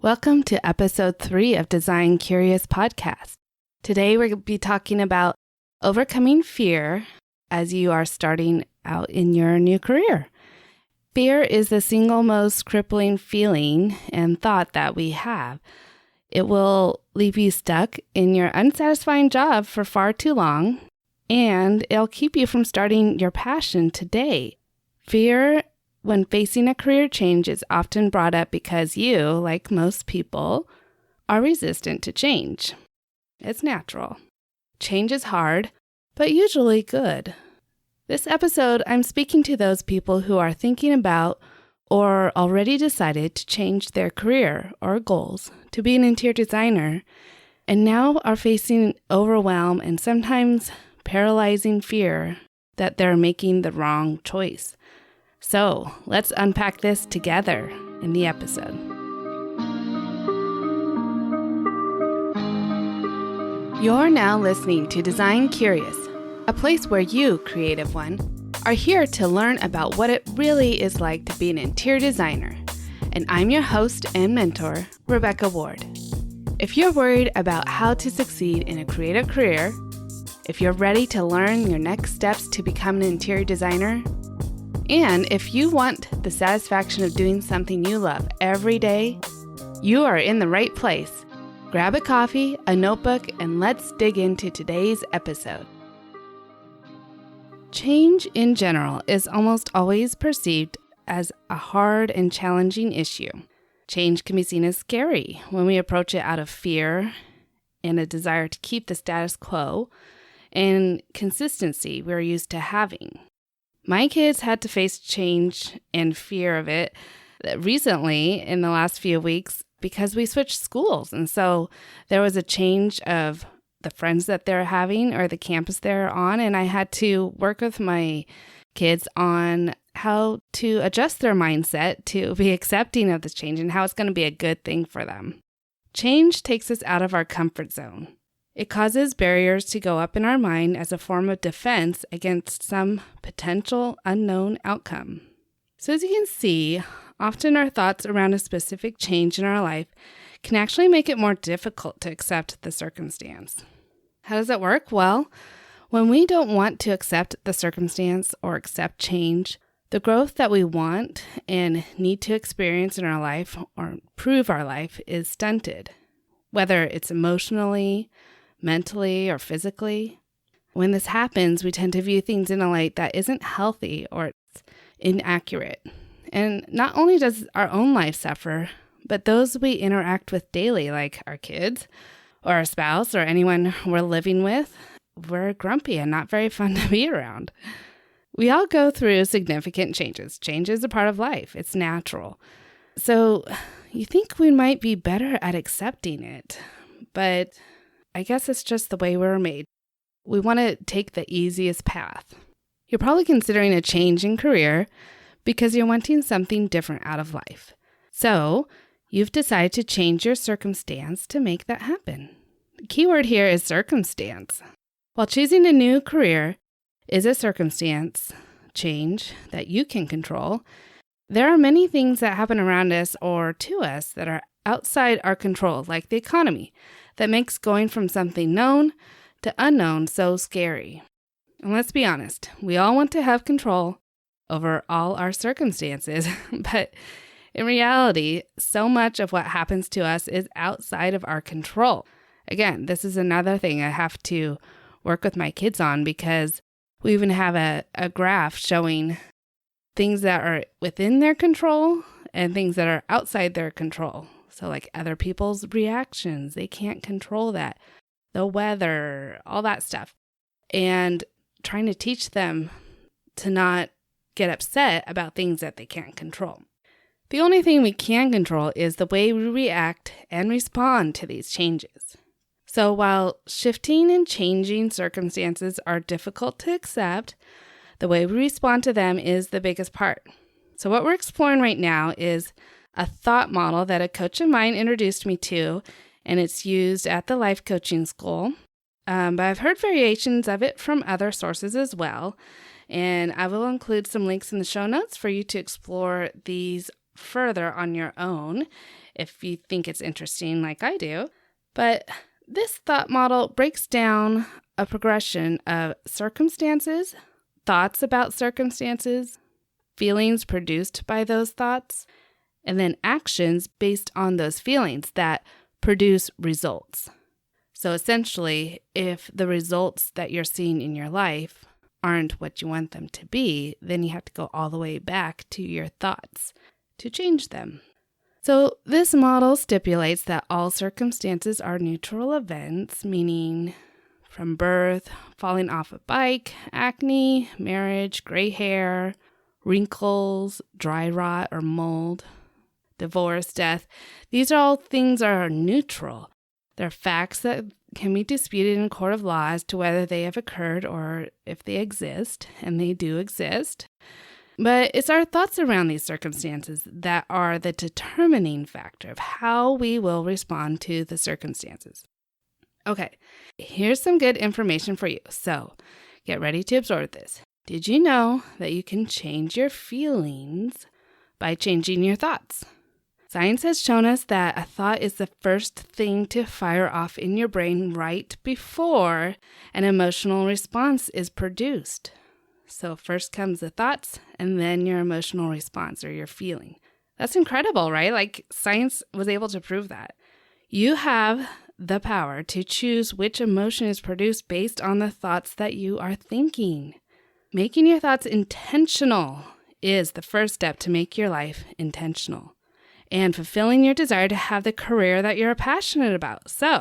Welcome to episode 3 of Design Curious podcast. Today we're going to be talking about overcoming fear as you are starting out in your new career. Fear is the single most crippling feeling and thought that we have. It will leave you stuck in your unsatisfying job for far too long, and it'll keep you from starting your passion today. Fear when facing a career change is often brought up because you, like most people, are resistant to change. It's natural. Change is hard, but usually good. This episode, I'm speaking to those people who are thinking about or already decided to change their career or goals to be an interior designer and now are facing overwhelm and sometimes paralyzing fear that they're making the wrong choice. So let's unpack this together in the episode. You're now listening to Design Curious, a place where you, creative one, are here to learn about what it really is like to be an interior designer. And I'm your host and mentor, Rebecca Ward. If you're worried about how to succeed in a creative career, if you're ready to learn your next steps to become an interior designer, and if you want the satisfaction of doing something you love every day, you are in the right place. Grab a coffee, a notebook, and let's dig into today's episode. Change in general is almost always perceived as a hard and challenging issue. Change can be seen as scary when we approach it out of fear and a desire to keep the status quo and consistency we're used to having. My kids had to face change and fear of it recently in the last few weeks because we switched schools. And so there was a change of the friends that they're having or the campus they're on. And I had to work with my kids on how to adjust their mindset to be accepting of this change and how it's going to be a good thing for them. Change takes us out of our comfort zone. It causes barriers to go up in our mind as a form of defense against some potential unknown outcome. So as you can see, often our thoughts around a specific change in our life can actually make it more difficult to accept the circumstance. How does it work? Well, when we don't want to accept the circumstance or accept change, the growth that we want and need to experience in our life or improve our life is stunted, whether it's emotionally, mentally, or physically. When this happens, we tend to view things in a light that isn't healthy or it's inaccurate. And not only does our own life suffer, but those we interact with daily, like our kids or our spouse or anyone we're living with, we're grumpy and not very fun to be around. We all go through significant changes. Change is a part of life. It's natural. So you think we might be better at accepting it, but I guess it's just the way we're made. We want to take the easiest path. You're probably considering a change in career because you're wanting something different out of life. So you've decided to change your circumstance to make that happen. The key word here is circumstance. While choosing a new career is a circumstance change that you can control, there are many things that happen around us or to us that are outside our control, like the economy, that makes going from something known to unknown so scary. And let's be honest, we all want to have control over all our circumstances, but in reality, so much of what happens to us is outside of our control. Again, this is another thing I have to work with my kids on because we even have a graph showing things that are within their control and things that are outside their control. So like other people's reactions, they can't control that. The weather, all that stuff. And trying to teach them to not get upset about things that they can't control. The only thing we can control is the way we react and respond to these changes. So while shifting and changing circumstances are difficult to accept, the way we respond to them is the biggest part. So what we're exploring right now is a thought model that a coach of mine introduced me to, and it's used at the life coaching school. But I've heard variations of it from other sources as well, and I will include some links in the show notes for you to explore these further on your own if you think it's interesting like I do. But this thought model breaks down a progression of circumstances, thoughts about circumstances, feelings produced by those thoughts, and then actions based on those feelings that produce results. So essentially, if the results that you're seeing in your life aren't what you want them to be, then you have to go all the way back to your thoughts to change them. So this model stipulates that all circumstances are neutral events, meaning from birth, falling off a bike, acne, marriage, gray hair, wrinkles, dry rot or mold, divorce, death. These are all things that are neutral. They're facts that can be disputed in a court of law as to whether they have occurred or if they exist, and they do exist. But it's our thoughts around these circumstances that are the determining factor of how we will respond to the circumstances. Okay, here's some good information for you. So get ready to absorb this. Did you know that you can change your feelings by changing your thoughts? Science has shown us that a thought is the first thing to fire off in your brain right before an emotional response is produced. So first comes the thoughts and then your emotional response or your feeling. That's incredible, right? Like science was able to prove that. You have the power to choose which emotion is produced based on the thoughts that you are thinking. Making your thoughts intentional is the first step to make your life intentional and fulfilling your desire to have the career that you're passionate about. So,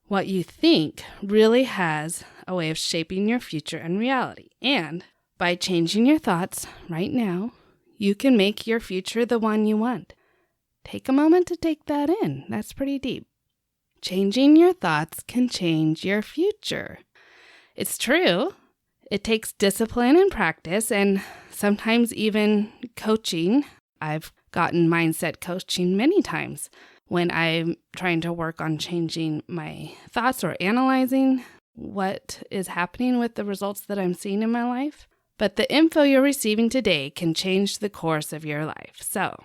what you think really has a way of shaping your future and reality. And by changing your thoughts right now, you can make your future the one you want. Take a moment to take that in. That's pretty deep. Changing your thoughts can change your future. It's true. It takes discipline and practice, and sometimes even coaching. I've gotten mindset coaching many times when I'm trying to work on changing my thoughts or analyzing what is happening with the results that I'm seeing in my life. But the info you're receiving today can change the course of your life. So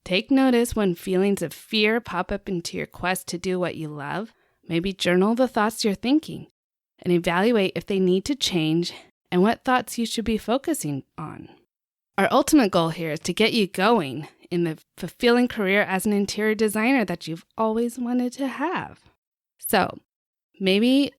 take notice when feelings of fear pop up into your quest to do what you love. Maybe journal the thoughts you're thinking and evaluate if they need to change and what thoughts you should be focusing on. Our ultimate goal here is to get you going in the fulfilling career as an interior designer that you've always wanted to have. So maybe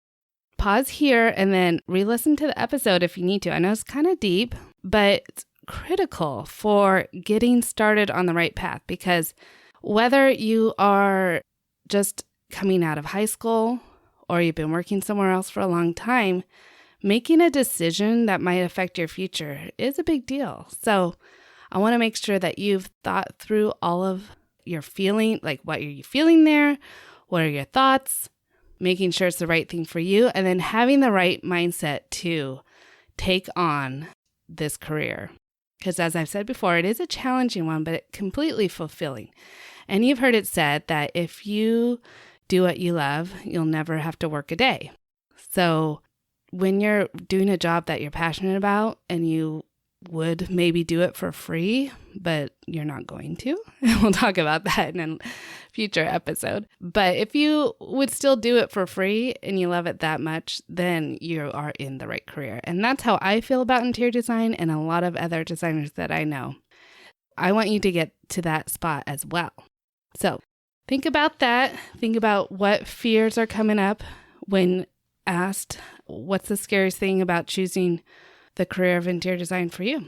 pause here and then re-listen to the episode if you need to. I know it's kind of deep, but it's critical for getting started on the right path, because whether you are just coming out of high school or you've been working somewhere else for a long time, making a decision that might affect your future is a big deal. So I want to make sure that you've thought through all of your feeling, like what are you feeling there? What are your thoughts? Making sure it's the right thing for you, and then having the right mindset to take on this career. Because as I've said before, it is a challenging one, but it's completely fulfilling. And you've heard it said that if you do what you love, you'll never have to work a day. So when you're doing a job that you're passionate about and you would maybe do it for free, but you're not going to, and we'll talk about that in a future episode. But if you would still do it for free and you love it that much, then you are in the right career. And that's how I feel about interior design and a lot of other designers that I know. I want you to get to that spot as well. So think about that. Think about what fears are coming up when asked, what's the scariest thing about choosing the career of interior design for you?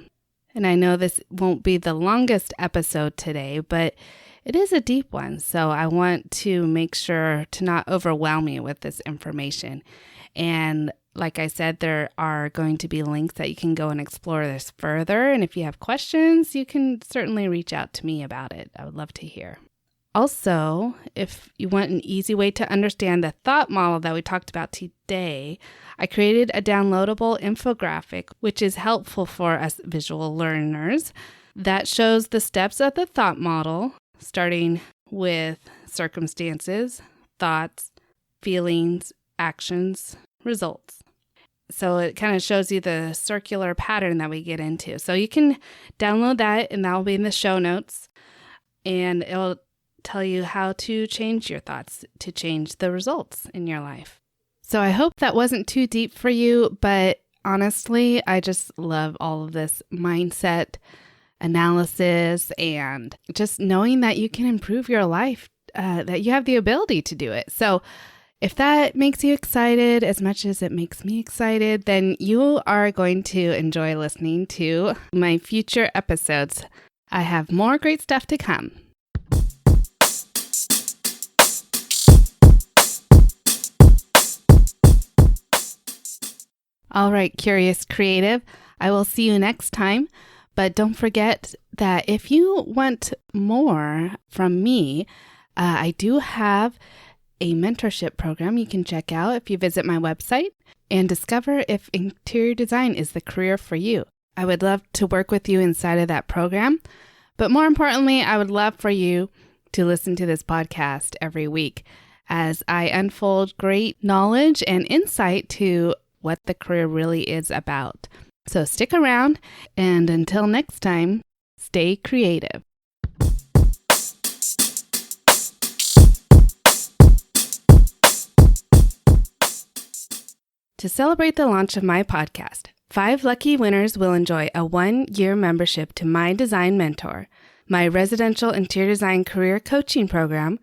And I know this won't be the longest episode today, but it is a deep one. So I want to make sure to not overwhelm you with this information. And like I said, there are going to be links that you can go and explore this further. And if you have questions, you can certainly reach out to me about it. I would love to hear. Also, if you want an easy way to understand the thought model that we talked about today, I created a downloadable infographic, which is helpful for us visual learners, that shows the steps of the thought model, starting with circumstances, thoughts, feelings, actions, results. So it kind of shows you the circular pattern that we get into. So you can download that, and that will be in the show notes. and it'll tell you how to change your thoughts to change the results in your life. So I hope that wasn't too deep for you, but honestly, I just love all of this mindset analysis and just knowing that you can improve your life, that you have the ability to do it. So if that makes you excited as much as it makes me excited, then you are going to enjoy listening to my future episodes. I have more great stuff to come. All right, Curious Creative, I will see you next time. But don't forget that if you want more from me, I do have a mentorship program you can check out if you visit my website and discover if interior design is the career for you. I would love to work with you inside of that program. But more importantly, I would love for you to listen to this podcast every week as I unfold great knowledge and insight to what the career really is about. So stick around, and until next time, stay creative. To celebrate the launch of my podcast, 5 lucky winners will enjoy a 1-year membership to My Design Mentor, my residential interior design career coaching program,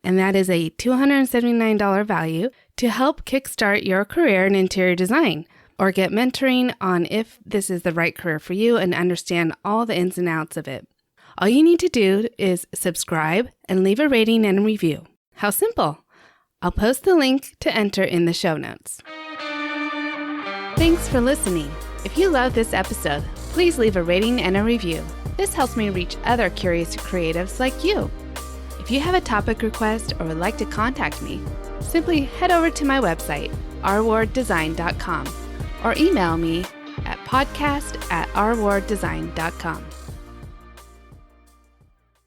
and that is a $279 value to help kickstart your career in interior design, or get mentoring on if this is the right career for you and understand all the ins and outs of it. All you need to do is subscribe and leave a rating and a review. How simple! I'll post the link to enter in the show notes. Thanks for listening. If you love this episode, please leave a rating and a review. This helps me reach other curious creatives like you. If you have a topic request or would like to contact me, simply head over to my website, rwarddesign.com, or email me at podcast@rwarddesign.com.